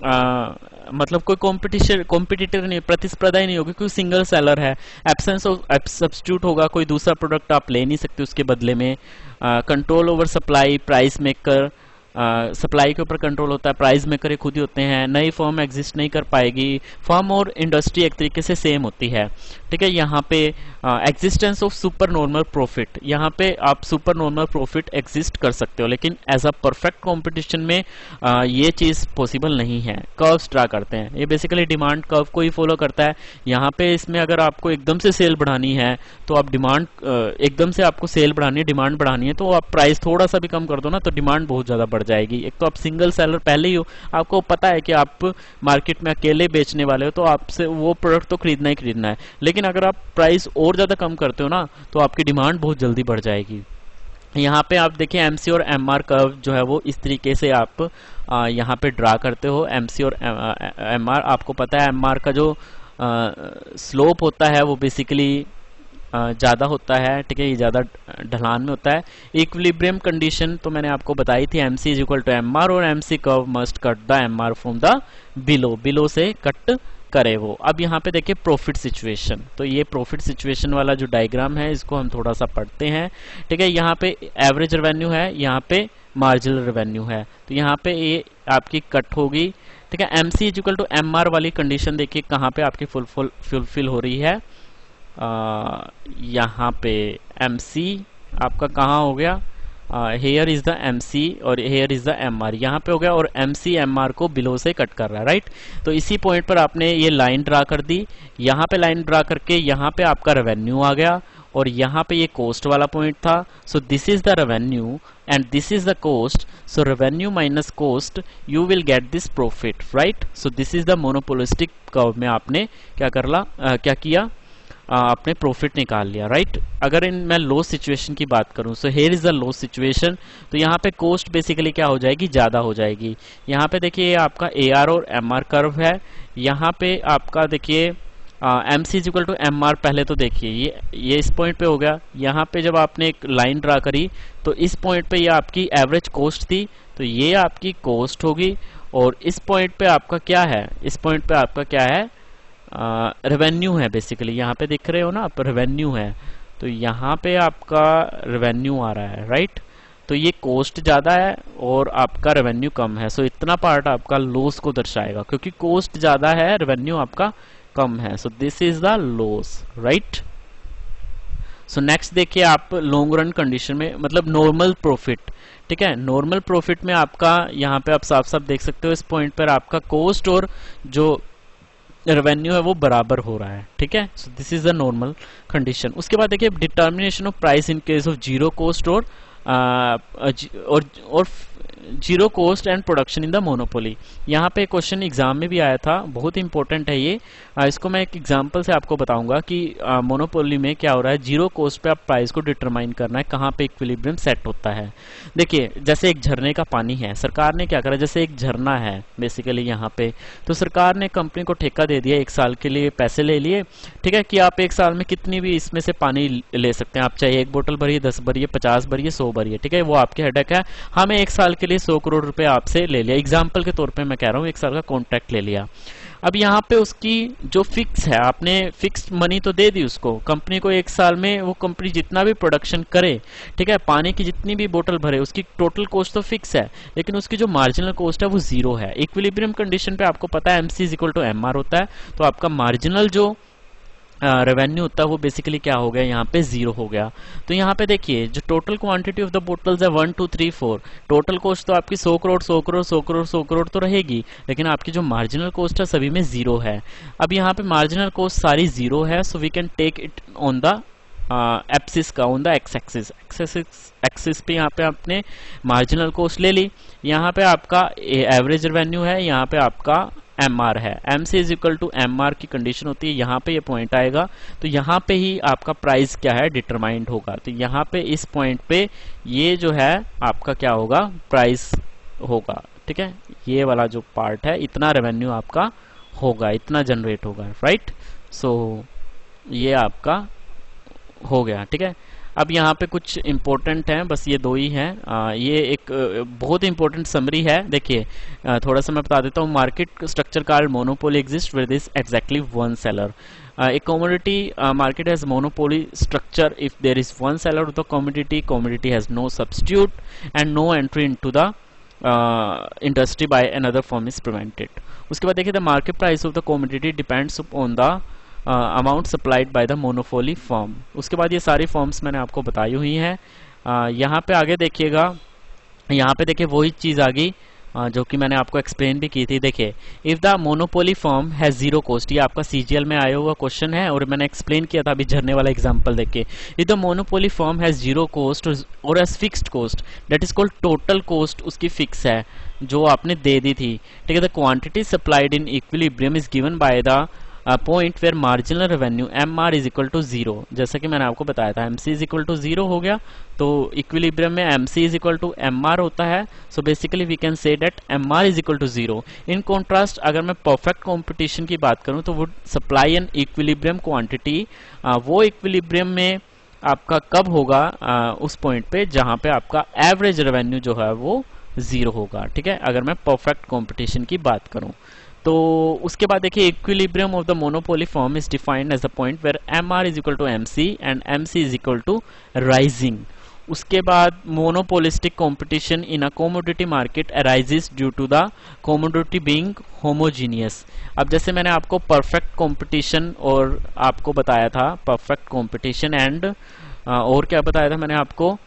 मतलब कोई कॉम्पिटिटर नहीं, प्रतिस्पर्धा ही नहीं होगी, कोई सिंगल सेलर है, एब्सेंस ऑफ सब्स्टिट्यूट होगा, कोई दूसरा प्रोडक्ट आप ले नहीं सकते उसके बदले में, control over supply, price maker, supply के ऊपर कंट्रोल होता है, प्राइस मेकर खुद ही होते हैं, नई फर्म एग्जिस्ट नहीं कर पाएगी, फर्म और इंडस्ट्री एक तरीके से सेम होती है, ठीक है। यहाँ पे existence of super normal profit, यहाँ पे आप सुपर नॉर्मल प्रॉफिट एग्जिस्ट कर सकते हो, लेकिन एज अ परफेक्ट कंपटीशन में ये चीज पॉसिबल नहीं है। कर्व्स ड्रा करते हैं, ये बेसिकली डिमांड कर्व को ही फॉलो करता है। यहाँ पे इसमें अगर आपको एकदम से सेल बढ़ानी है तो आप डिमांड एकदम से आपको सेल बढ़ानी है, डिमांड बढ़ानी है, तो आप प्राइस थोड़ा सा भी कम कर दो ना तो डिमांड बहुत ज्यादा बढ़ जाएगी। एक तो आप सिंगल सेलर पहले ही हो, आपको पता है कि आप मार्केट में अकेले बेचने वाले हो, तो आपसे वो प्रोडक्ट तो खरीदना ही खरीदना है, लेकिन अगर आप प्राइस और ज्यादा कम करते हो ना तो आपकी डिमांड बहुत जल्दी बढ़ जाएगी। यहाँ पे आप देखिए एमसी और एमआर कर्व जो है वो इस तरीके से आप यहाँ पे ड्रा करते हो। एमसी और एमआर, आपको पता है एमआर का जो स्लोप होता है वो बेसिकली ज़्यादा होता है, ठीक है, ये ज़्यादा ढलान में होता है। इक्विलिब्रियम कंडीशन तो मैंने आपको बताई थी, MC is equal to MR और MC curve must cut the MR from the below से कट करे वो। अब यहाँ पे देखिए प्रॉफिट सिचुएशन, तो ये प्रॉफिट सिचुएशन वाला जो डायग्राम है इसको हम थोड़ा सा पढ़ते हैं, ठीक है। यहाँ पे एवरेज रेवेन्यू है, यहाँ पे मार्जिनल रेवेन्यू है, तो यहाँ पे ये आपकी कट होगी, ठीक है। MC is equal to MR वाली कंडीशन देखिए कहाँ पे आपकी फुलफिल हो रही है, यहाँ पे MC आपका कहाँ हो गया, हेयर इज द MC और हेयर इज द MR, यहाँ पे हो गया, और MC MR को बिलो से कट कर रहा है, राइट। तो इसी पॉइंट पर आपने ये लाइन ड्रा कर दी, यहाँ पे लाइन ड्रा करके यहाँ पे आपका रेवेन्यू आ गया और यहाँ पे ये कॉस्ट वाला पॉइंट था। सो this is the revenue and this is the cost, so revenue minus cost you will get this profit, right. So this is the monopolistic curve में आपने क्या किया, आपने प्रॉफिट निकाल लिया, राइट। अगर मैं लॉस सिचुएशन की बात करूं, so here is the loss situation, तो यहाँ पे कॉस्ट बेसिकली क्या हो जाएगी, ज्यादा हो जाएगी। यहाँ पे देखिए आपका AR और MR कर्व है, यहाँ पे आपका देखिए MC is equal to MR, पहले तो देखिए ये इस पॉइंट पे हो गया, यहाँ पे जब आपने एक लाइन ड्रा करी तो इस पॉइंट पे ये आपकी एवरेज कॉस्ट थी, तो ये आपकी कॉस्ट होगी, और इस पॉइंट पे आपका क्या है, इस पॉइंट पे आपका क्या है, रेवेन्यू है बेसिकली, यहाँ पे दिख रहे हो ना आप, रेवेन्यू है, तो यहाँ पे आपका रेवेन्यू आ रहा है, राइट। तो ये कॉस्ट ज्यादा है और आपका रेवेन्यू कम है, सो इतना पार्ट आपका लॉस को दर्शाएगा, क्योंकि कॉस्ट ज्यादा है, रेवेन्यू आपका कम है, so this is the loss, right. So next देखिए आप लॉन्ग रन कंडीशन में, मतलब नॉर्मल प्रॉफिट, ठीक है, नॉर्मल प्रॉफिट में आपका यहाँ पे आप साफ साफ देख सकते हो इस पॉइंट पर आपका कॉस्ट और जो रेवेन्यू है वो बराबर हो रहा है, ठीक है। So this is the normal condition. उसके बाद देखिए determination of price in case of zero cost और zero cost and production in the monopoly. यहाँ पे क्वेश्चन एग्जाम में भी आया था, बहुत इंपॉर्टेंट है ये, इसको मैं एक एग्जांपल से आपको बताऊंगा कि मोनोपोली में क्या हो रहा है, जीरो कॉस्ट पे आप प्राइस को डिटरमाइन करना है, कहाँ पे इक्विलिब्रियम सेट होता है। देखिए जैसे एक झरने का पानी है, सरकार ने क्या करा, जैसे एक झरना है बेसिकली यहाँ पे, तो सरकार ने कंपनी को ठेका दे दिया, 1 साल के लिए पैसे ले लिए, ठीक है, कि आप 1 साल में कितनी भी इसमें से पानी ले सकते हैं, आप चाहे 1 बोतल भरिए, 10 भरिए, 50 भरिए, 100 भरिए, ठीक है, वो आपके हेडेक है। हमें 1 साल के लिए 100 करोड़ रुपए आपसे ले लिया, एग्जाम्पल के तौर पे मैं कह रहा हूँ, 1 साल का कॉन्ट्रैक्ट ले लिया। अब यहाँ पे उसकी जो फिक्स है, आपने फिक्स्ड मनी तो दे दी उसको, कंपनी को 1 साल में वो कंपनी जितना भी प्रोडक्शन करे, ठीक है, पानी की जितनी भी बोतल भरे, उसकी टोटल कॉस्ट तो फिक्स है, लेकिन उसकी जो मार्जिनल कॉस्ट है वो 0 है। इक्विलिब्रियम कंडीशन पे आपको पता है MC is equal to MR होता है, तो आपका मार्जिनल जो रेवेन्यू होता है वो बेसिकली क्या हो गया, यहाँ पे 0 हो गया। तो यहाँ पे देखिए जो total quantity of the bottles है 1 2 3 4, टोटल कॉस्ट तो आपकी 100 करोड़ 100 करोड़ 100 करोड़ 100 करोड़ तो रहेगी, लेकिन आपकी जो मार्जिनल कॉस्ट है सभी में 0 है। अब यहाँ पे मार्जिनल कॉस्ट सारी 0 है, so we can take it on the axis का, ऑन द एक्स एक्सिस पे यहाँ पे आपने मार्जिनल कॉस्ट ले ली, यहाँ पे आपका एवरेज रेवेन्यू है, यहाँ पे आपका MR है, MC is equal to MR की कंडीशन होती है, यहाँ पे ये पॉइंट आएगा, तो यहाँ पे ही आपका प्राइस क्या है डिटरमाइंड होगा। तो यहाँ पे इस पॉइंट पे ये जो है आपका क्या होगा, प्राइस होगा, ठीक है, ये वाला जो पार्ट है, इतना रेवेन्यू आपका होगा, इतना जनरेट होगा, राइट। सो ये आपका हो गया, ठीक है। अब यहाँ पे कुछ इंपॉर्टेंट हैं, बस ये दो ही हैं। ये एक बहुत इंपॉर्टेंट समरी है। देखिए थोड़ा सा मैं बता देता हूँ। Market structure called monopoly exist with this exactly one seller. A commodity market has monopoly structure if there is one seller of the commodity has no substitute and no entry into the industry by another firm is prevented. उसके बाद देखिए the market price of the commodity depends on the amount supplied by the monopoly firm. उसके बाद ये सारी forms मैंने आपको बताई हुई हैं। यहाँ पे आगे देखिएगा, यहाँ पे देखिए वही चीज़ आ गई जो कि मैंने आपको एक्सप्लेन भी की थी। देखिए if the monopoly firm has zero cost, ये आपका सीजीएल में आया हुआ क्वेश्चन है और मैंने एक्सप्लेन किया था अभी झरने वाला एग्जांपल देखिए। If the monopoly firm has zero cost और has fixed cost that is called total cost, उसकी फिक्स है जो आपने दे दी थी, ठीक है। The quantity supplied in equilibrium is given by the point where marginal revenue M R is equal to zero. जैसा कि मैंने आपको बताया था M C is equal to zero हो गया, तो इक्विलिब्रियम में M C is equal to M R होता है। So basically we can say that M R is equal to zero. In contrast अगर मैं परफेक्ट कॉम्पिटिशन की बात करूं तो would supply an equilibrium quantity, वो इक्विलिब्रियम में आपका कब होगा, उस पॉइंट पे जहां पे आपका एवरेज रेवेन्यू जो है वो जीरो होगा, ठीक है, अगर मैं परफेक्ट कॉम्पिटिशन की बात करूं तो। उसके बाद देखिए equilibrium of the monopoly form is defined as the point where M R is equal to M C and M C is equal to rising. उसके बाद monopolistic competition in a commodity market arises due to the commodity being homogeneous. अब जैसे मैंने आपको perfect competition और आपको बताया था परफेक्ट कॉम्पिटिशन एंड और क्या बताया था मैंने आपको,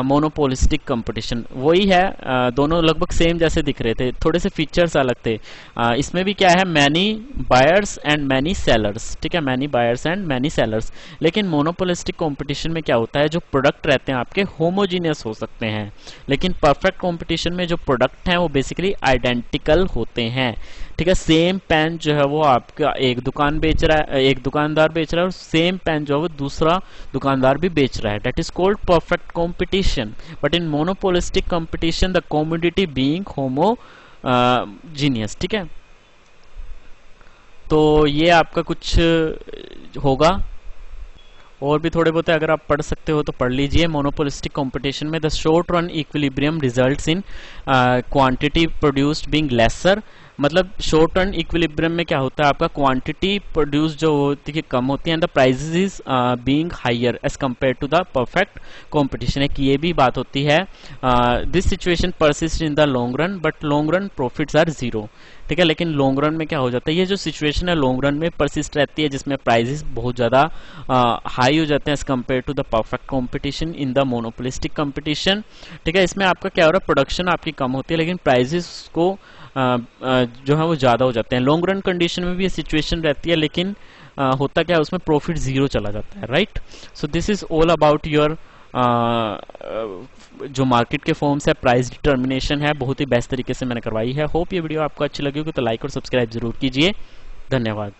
मोनोपोलिस्टिक कंपटीशन, वही है। दोनों लगभग सेम जैसे दिख रहे थे, थोड़े से फीचर्स अलग थे। इसमें भी क्या है, many buyers and many sellers, ठीक है, many buyers and many sellers. लेकिन मोनोपोलिस्टिक कंपटीशन में क्या होता है, जो प्रोडक्ट रहते हैं आपके होमोजीनियस हो सकते हैं, लेकिन परफेक्ट कंपटीशन में जो प्रोडक्ट हैं वो बेसिकली आइडेंटिकल होते हैं, ठीक है। सेम पेन जो है वो आपका एक दुकान बेच रहा है, एक दुकानदार बेच रहा है और सेम पेन जो है वो दूसरा दुकानदार भी बेच रहा है, that is called perfect competition. But in monopolistic competition the commodity being homogeneous, ठीक है। तो ये आपका कुछ होगा, और भी थोड़े बहुत अगर आप पढ़ सकते हो तो पढ़ लीजिए। मोनोपोलिस्टिक कंपटीशन में the short run equilibrium results in quantity produced being lesser, मतलब शॉर्ट रन इक्विलिब्रियम में क्या होता है, आपका क्वांटिटी प्रोड्यूस जो होती है कम होती है and the prices is being higher as compare to the perfect competition. है कि ये भी बात होती है। This situation persist in the long run but long run profits are zero, ठीक है। लेकिन लॉन्ग रन में क्या हो जाता है, ये जो सिचुएशन है लॉन्ग रन में परसिस्ट रहती है, जिसमें प्राइसेस बहुत ज्यादा हाई हो जाते हैं as compare to the perfect competition in the monopolistic competition, ठीक है। इसमें आपका क्या हो रहा है, प्रोडक्शन आपकी कम होती है लेकिन प्राइसेस को जो है वो ज्यादा हो जाते हैं। लॉन्ग रन कंडीशन में भी ये सिचुएशन रहती है, लेकिन होता क्या है, उसमें प्रॉफिट जीरो चला जाता है, right. So this is all about your जो मार्केट के फॉर्म्स है, प्राइस डिटर्मिनेशन है, बहुत ही बेस्ट तरीके से मैंने करवाई है। होप ये वीडियो आपको अच्छी लगी होगी, तो लाइक और सब्सक्राइब जरूर कीजिए। धन्यवाद।